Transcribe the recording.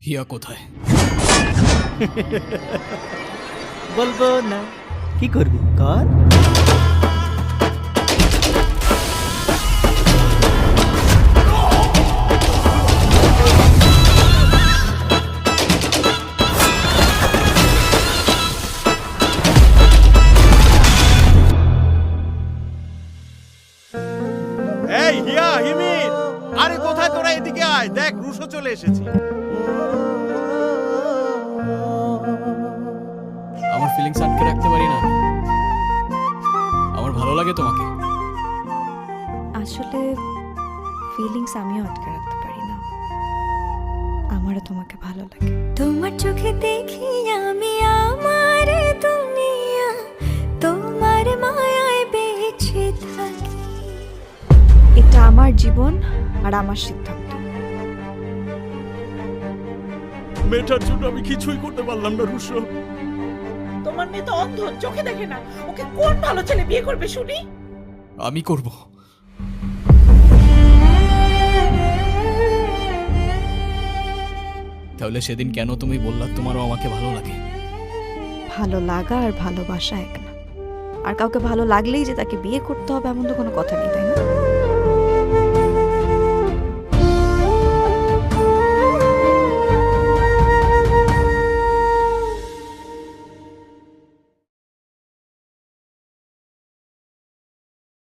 হিয়া কোথায়? বলবো না। কি করবি কর। এই হিয়া হিমির, আরে কোথায় তোরা? এদিকে আয়, দেখ রুশো চলে এসেছে। আমার ফিলিংস আটকে রাখতে পারি না। আমার ভালো লাগে তোমাকে। আসলে ফিলিংস আমিও আটকে রাখতে পারি না। আমারও তোমাকে ভালো লাগে। তোমার চোখে দেখি আমি আমার দুনিয়া, তোমার মায়ায় বেঁচে থাকি। এটা আমার জীবন আর আমার সিদ্ধান্ত। মেয়েটার জন্য আমি কিছুই করতে পারলাম না রুশো। তোমার মেয়ে তো অন্ধ, চোখে দেখে না। ওকে কোন ভালো ছেলে বিয়ে করবে শুনি? আমি করব। তাহলে সেদিন কেন তুমি বললা তোমারও আমাকে ভালো লাগে? ভালো লাগা আর ভালোবাসা এক না। আর কাউকে ভালো লাগলেই যে তাকে বিয়ে করতে হবে এমন তো কোনো কথা নেই,